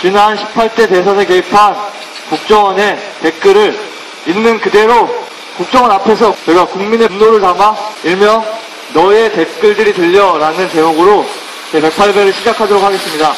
지난 18대 대선에 개입한 국정원의 댓글을 있는 그대로 국정원 앞에서 제가 국민의 분노를 담아 일명 너의 댓글들이 들려라는 제목으로 제 108배를 시작하도록 하겠습니다.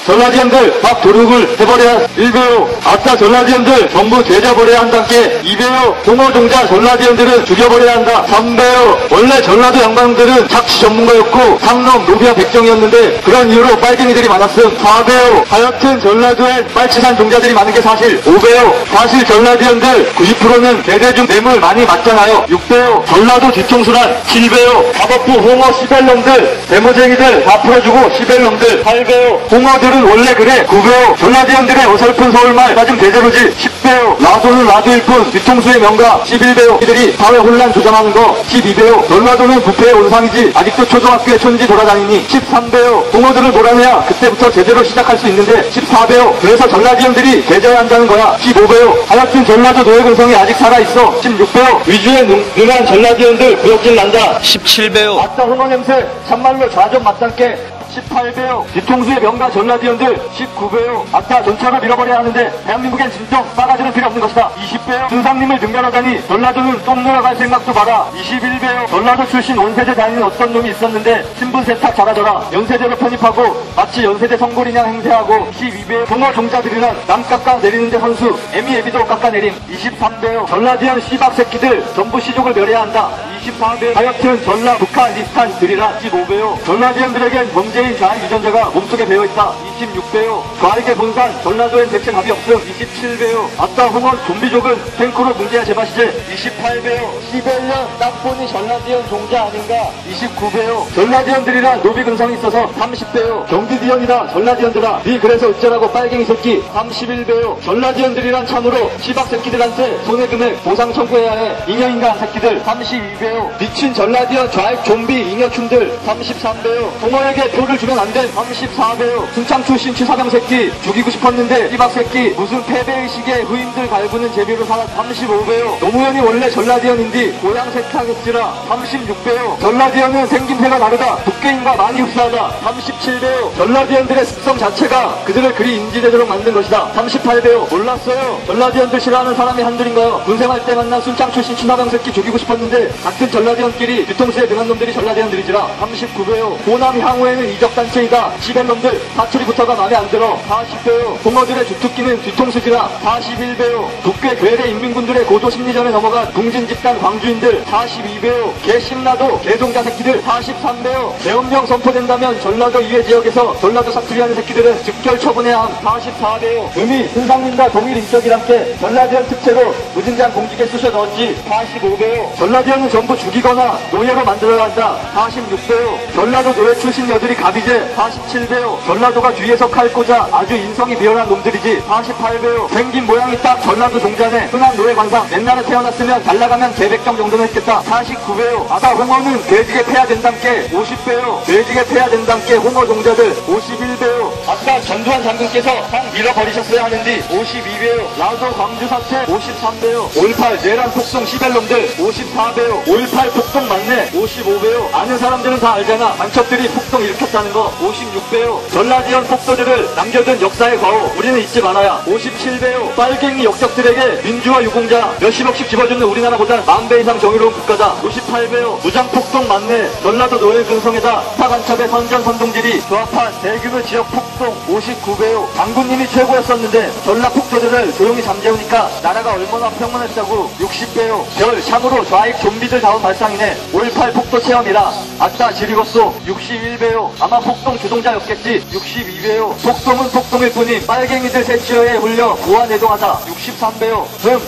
전라지연들 막 도륙을 해버려야 1배요. 아따 전라지연들 전부 제자버려야 한다께 2배요. 공어동자 전라지연들은 죽여버려야 한다. 3배요. 원래 전라도 양반들은 착취 전문가였고 상놈 노비와 백정이었는데 그런 이유로 빨갱이들이 많았음. 4배요. 하여튼 전라도에 빨치산 종자들이 많은 게 사실. 5배요. 사실 전라지연들 90%는 대대중 뇌물 많이 맞잖아요. 6배요. 전라도 뒤통수란. 7배요. 사법부 홍어 시벨놈들 데모쟁이들 다 풀어주고 시벨놈들. 8배요. 홍어들 원래 그래. 9배요. 전라지연들의 어설픈 서울말 맞은 대제로지. 10배요. 라도는 라도일 뿐 뒤통수의 명가. 11배요. 이들이 사회 혼란 조장하는 거. 12배요. 전라도는 부패의 온상이지 아직도 초등학교에 촌지 돌아다니니. 13배요. 동어들을 몰아내야 그때부터 제대로 시작할 수 있는데. 14배요. 그래서 전라지연들이 제자에 한다는 거야. 15배요. 하여튼 전라도 노예근성이 아직 살아있어. 16배요. 위주에 능한 전라지연들 구역질 난다. 17배요. 아따 홍어 냄새 참말로 좌전 맞단께. 18배요. 뒤통수의 명가 전라지연들. 19배요. 아따 전차를 밀어버려야 하는데 대한민국엔 진정 싸가지는 필요 없는 것이다. 20배요. 준상님을 등변하다니 전라도는 똥 놀아갈 생각도 마라. 21배요. 전라도 출신 원세대 다니는 어떤 놈이 있었는데 신분 세탁 잘하더라. 연세대로 편입하고 마치 연세대 성골이냐 행세하고. 22배요. 동어 종자들이란 남 깎아 내리는데 선수 애미애비도 깎아내림. 23배요. 전라지연 씨박 새끼들 전부 시족을 멸해야 한다. 24배. 하여튼 전라 북한 리스탄들이라. 25배요. 전라지연들에겐 범죄인 좌익 유전자가 몸속에 배어있다. 26배요. 좌익의 본산 전라도엔 대체 답이 없음. 27배요. 아따 홍원 좀비족은 탱크로 뭉개야 제맛이지. 28배요. 시벨년 딱 보니 전라지연 종자 아닌가. 29배요. 전라지연들이란 노비근성이 있어서. 30배요. 경기지연이다 전라지연들아 니 그래서 어쩌라고 빨갱이 새끼. 31배요. 전라지연들이란 참으로 시박 새끼들한테 손해금액 보상 청구해야 해. 잉여인간 새끼들. 32배요. 미친 전라지연 좌익 좀비 잉여충들. 33배요. 동어에게 표를 주면 안 돼. 34배요. 순창 출신 취사병 새끼 죽이고 싶었는데 이박 새끼 무슨 패배의식에 후임들 갈구는 재미로 살아. 35배요. 노무현이 원래 전라지연인디 고향 세탁했지라. 36배요. 전라지연은 생김새가 다르다. 북괴인과 많이 흡사하다. 37배요. 전라지연들의 습성 자체가 그들을 그리 인지되도록 만든 것이다. 38배요. 몰랐어요. 전라지연들 싫어하는 사람이 한둘인가요. 군생활 때 만난 순창 출신 취사병 새끼 죽이고 싶었는데 같은 전라지연끼리 뒤통수에 등한 놈들이 전라지연들이지라. 39배요. 호남 향후에는 이적단체이다. 시벨놈들 사투리부터가 마음에 안 들어. 40배요. 동어들의 주특기는 뒤통수지라. 41배요. 북괴 괴뢰 인민군들의 고도 심리전에 넘어간 궁진집단 광주인들. 42배요. 개심나도 개종자 새끼들. 43배요. 계엄령 선포된다면 전라도 이외 지역에서 전라도 사투리하는 새끼들은 즉결 처분해야 함. 44배요. 의미 순상민과 동일 인격이란께 전라지연 특채로 무진장 공직에 쑤셔 넣었지. 45배요. 전라지연은 전부 죽이거나 노예로 만들어야 한다. 46배요. 전라도 노예 출신 여들이 갑이제. 47배요. 전라도가 뒤에서 칼 꽂아 아주 인성이 비열한 놈들이지. 48배요. 생긴 모양이 딱 전라도 종자네. 흔한 노예 관상. 옛날에 태어났으면 잘 나가면 개백정 정도는 했겠다. 49배요. 아까 홍어는 돼지게 패야 된담께. 50배요. 돼지게 패야 된담께 홍어 종자들. 51배요. 아까 전두환 장군께서 상 밀어버리셨어야 하는데. 52배요. 라도 광주 사태. 53배요. 5.18 내란 폭동 시벨놈들. 54배요. 5.18 폭동 맞네. 55배요. 아는 사람들은 다 알잖아. 간첩들이 폭동 일으켰다는 거. 56배요. 전라지연 폭도들을 남겨둔 역사의 과오 우리는 잊지 말아야. 57배요. 빨갱이 역적들에게 민주화 유공자 몇십억씩 집어주는 우리나라보다 10,000배 이상 정의로운 국가다. 58배요. 무장폭동 맞네. 전라도 노예 근성에다 스타간첩의 선전선동질이 조합한 대규모 지역 폭동. 59배요. 장군님이 최고였었는데 전라 폭도들을 조용히 잠재우니까 나라가 얼마나 평온했다고. 60배요. 별 참으로 좌익 좀비들 다운 발상이네. 5.18 폭도 체험이라. 아따 지리겄소. 61배요. 아마 폭동 주동자였겠지. 62배요. 폭동은 폭동일 뿐인 빨갱이들 세치어에 홀려 고아내동하다. 63배요.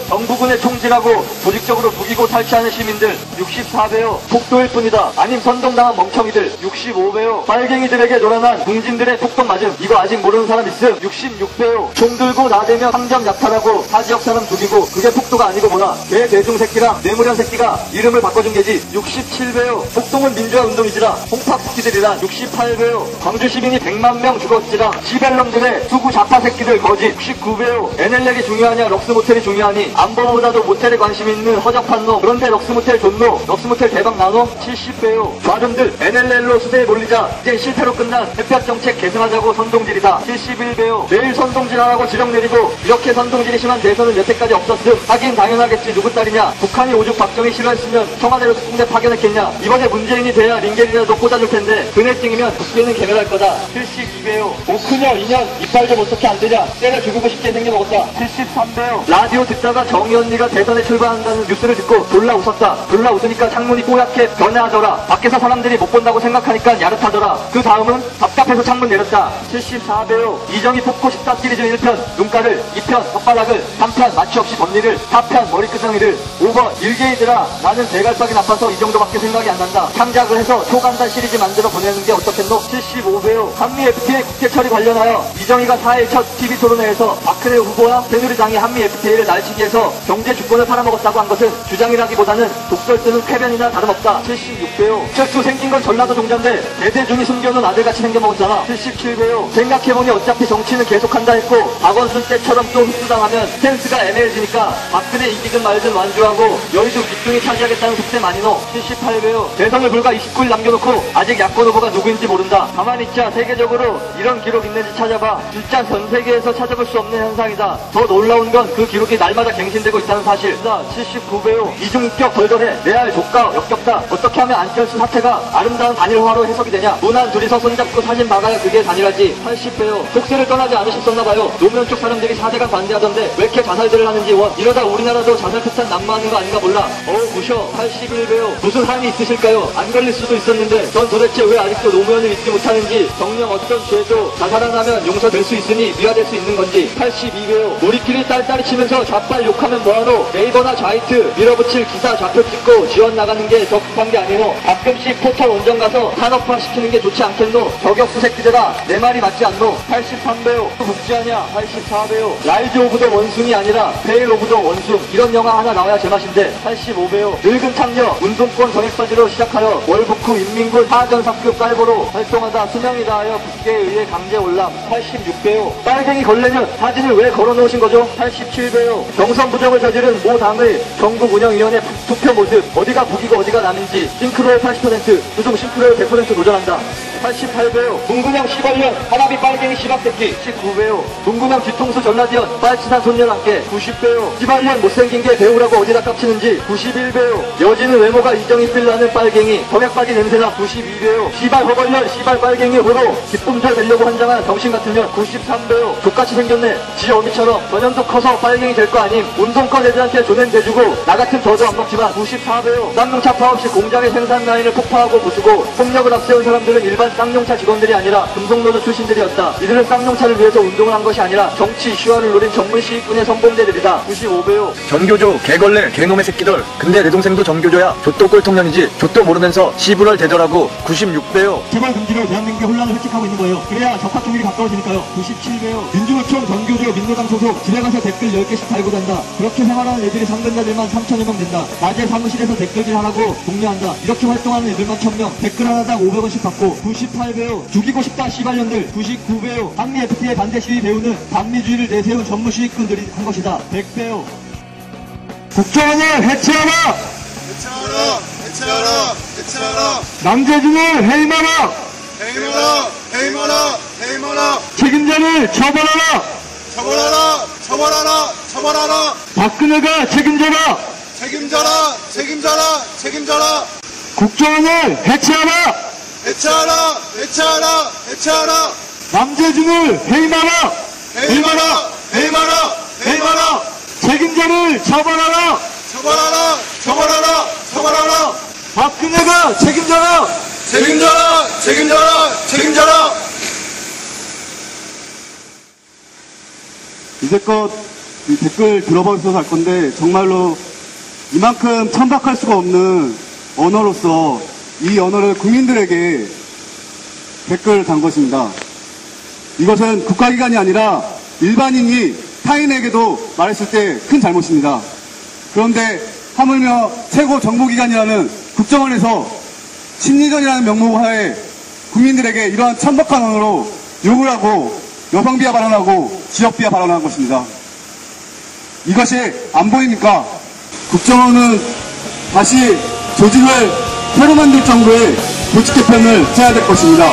정부군의 총질하고 조직적으로 무기고 탈취하는 시민들. 64배요. 폭도일 뿐이다. 아님 선동당한 멍청이들. 65배요. 빨갱이들에게 놀아난 궁진들의 폭동 맞음. 이거 아직 모르는 사람 있음. 66배요. 총 들고 나대며 상점 약탈하고 타지역 사람 죽이고 그게 폭도가 아니고 뭐라. 개 대중 새끼랑 뇌물현 새끼가 이름을 바꿔 바꿔준 게지. 67배요. 폭동은 민주화 운동이지라. 홍팍 새끼들이란. 68배요. 광주 시민이 100만 명 죽었지라. 시벨럼들의 수구 좌파 새끼들 거짓. 69배요. NLL이 중요하냐 럭스모텔이 중요하니. 안보보다도 모텔에 관심 있는 허접한 놈. 그런데 럭스모텔 존노. 럭스모텔 대박 나노. 70배요. 좌존들 NLL로 수세에 몰리자 이제 실패로 끝난 햇볕 정책 계승하자고 선동질이다. 71배요. 매일 선동질하라고 지령 내리고 이렇게 선동질이 심한 대선은 여태까지 없었음. 하긴 당연하겠지. 누구 딸이냐. 북한이 오죽 박정희 싫어했으면 청와대로 특공대 파견했겠냐. 이번에 문재인이 돼야 링겔이라도 꽂아줄 텐데 그네증이면 국회는 개멸할 거다. 72배요. 오크녀 2년 이빨 좀 어떻게 안 되냐. 때려 죽이고 싶게 생겨먹었다. 73배요. 라디오 듣다가 정의 언니가 대선에 출마한다는 뉴스를 듣고 졸라 웃었다. 졸라 웃으니까 창문이 뽀얗게 변해하더라. 밖에서 사람들이 못 본다고 생각하니까 야릇하더라. 그 다음은 답답해서 창문 내렸다. 74배요. 이정희 폭포 14 시리즈 1편 눈가를 2편 혓바닥을 3편 마취 없이 덧니를 4편 머리끄덩이를 5번 일개이들아 나는 대갈박이 나빠서 이 정도밖에 생각이 안 난다. 창작을 해서 초간단 시리즈 만들어 보내는 게 어떻겠노? 75배요. 한미 FTA 국제 처리 관련하여 이정희가 4일 첫 TV 토론회에서 박근혜 후보와 새누리당이 한미 FTA를 날치기해서 경제 주권을 팔아먹었다고 한 것은 주장이라기보다는 독설 뜨는 쾌변이나 다름없다. 76배요. 철수 생긴 건 전라도 종자인데 대대중이 숨겨놓은 아들같이 생겨먹었잖아. 77배요. 생각해보니 어차피 정치는 계속한다 했고 박원순 때처럼 또 흡수당하면 센스가 애매해지니까 박근혜 이기든 말든 완주하고 여의도 뒷등이 차지하겠다는 속셈 아니노. 78배요. 대선을 불과 29일 남겨놓고 아직 야권 후보가 누구인지 모른다. 가만히 있자. 세계적으로 이런 기록 있는지 찾아봐. 진짜 전 세계에서 찾아볼 수 없는 현상이다. 더 놀라운 건 그 기록이 날마다 갱신되고 있다는 사실. 79배요. 이중인격 덜덜해. 레알 조가 역겹다. 어떻게 하면 안철수 사태가 아름다운 단일화로 해석이 되냐. 무난 둘이서 손잡고 사진 막아야 그게 단일화지. 80배요. 속세를 떠나지 않으셨었나봐요. 노무현 쪽 사람들이 4대강 반대하던데 왜 이렇게 자살들을 하는지 원. 이러다 우리나라도 자살 폭탄 난무하는 거 아닌가 몰라. 무셔. 81배요. 무슨 한이 있으실까요? 안 걸릴 수도 있었는데 전 도대체 왜 아직도 노무현을 잊지 못하는지. 정녕 어떤 죄도 자살을 하면 용서될 수 있으니 미화될 수 있는 건지. 82배요. 우리끼리 딸딸이 치면서 좌빨 욕하면 뭐하노. 네이버나 좌이트 밀어붙일 기사 좌표 찍고 지원 나가는 게 더 급한 게 아니노. 가끔씩 포털 원정 가서 산업화 시키는 게 좋지 않겠노. 저격수 새끼들아 내 말이 맞지 않노. 83배요. 묵지하냐. 84배요. 라이즈 오브 더 원숭이 아니라 베일 오브 더 원숭. 이런 영화 하나 나와야 제맛인데. 85배요. 늙은 창녀 운동권 정액바지로 시작하여 월북후 인민군 하전사급 깔보로 활동하다 수명이 다하여 국계에 의해 강제 올람. 86배요. 빨갱이 걸레면 사진을 왜 걸어놓으신 거죠? 87배요. 경선 부정을 저지른 모 당의 전국운영위원회 투표 모습. 어디가 북이고 어디가 남인지. 싱크로율 80%, 부정 싱크로율 100% 도전한다. 88배요. 문근영 시발년 하나비 빨갱이 시박새끼. 19배요. 문근영 뒤통수 전라디언 빨치산 손녀 함께. 90배요. 시발년 못생긴 게 배우라고 어디다 깝치는지. 91배요. 여지는 외모가 이정희 필라는 빨갱이 정액바지 냄새나. 92배요. 시발 허벌년 시발 빨갱이 호로 기쁨잘 되려고 환장한 정신 같으면. 93배요. 족같이 생겼네. 지 어미처럼 전현도 커서 빨갱이 될 거 아님. 운동권 애들한테 조낸 대주고 나 같은 저도 안 먹지만. 94배요. 쌍용차 파업시 공장의 생산 라인을 폭파하고 부수고 폭력을 앞세운 사람들은 일반 쌍용차 직원들이 아니라 금속노조 출신들이었다. 이들은 쌍용차를 위해서 운동을 한 것이 아니라 정치 이슈화를 노린 전문 시위꾼의 선봉대들이다. 95배요. 전교조 개걸레 개놈의 새끼들. 근데 내 동생도 전교조야. 족도 꼴통년이지. 족도 모르면서 시부럴 대더라고. 96배요. 재벌 금지로 대한민국의 혼란을 획책하고 있는 거예요. 그래야 적합종일이 가까워지니까요. 97배요. 민주노총 전교조 민노당 소속 집에 가서 댓글 10개씩 달고 간다. 그렇게 생활하는 애들이 상근자들만 3,000여 명 된다. 낮에 사무실에서 댓글질 하라고 독려한다. 이렇게 활동하는 애들만 1,000명. 댓글 하나당 500원씩 받고. 98배요. 죽이고 싶다 시발년들. 99배요. 한미 FTA 반대 시위 배우는 반미주의를 내세운 전무 시위꾼들이 한 것이다. 100배요. 국정원을 해체하라! 해체하라! 해체하라! 해체하라! 남재준을 해임하라! 해임하라! 해임하라! 해임하라! 책임자를 처벌하라! 처벌하라! 처벌하라! 처벌하라! 박근혜가 책임져라! 책임져라! 책임져라! 책임져라! 국정원을 해체하라! 해체하라! 해체하라! 해체하라! 남재준을 해임하라! 해임하라! 해임하라! 해임하라! 책임자를 처벌하라! 처벌하라! 처벌하라! 처벌하라! 박근혜가 책임져라! 책임져라! 책임져라! 책임져라! 이제껏 이 댓글 들어봐서 알 건데 정말로 이만큼 천박할 수가 없는 언어로서 이 언어를 국민들에게 댓글 단 것입니다. 이것은 국가기관이 아니라 일반인이 타인에게도 말했을 때 큰 잘못입니다. 그런데 하물며 최고 정보기관이라는 국정원에서 심리전이라는 명목하에 국민들에게 이러한 천박한 언어로 욕을 하고 여성 비하 발언하고 지역 비하 발언한 것입니다. 이것이 안 보입니까? 국정원은 다시 조직을 새로 만들 정도의 조직 개편을 해야 될 것입니다.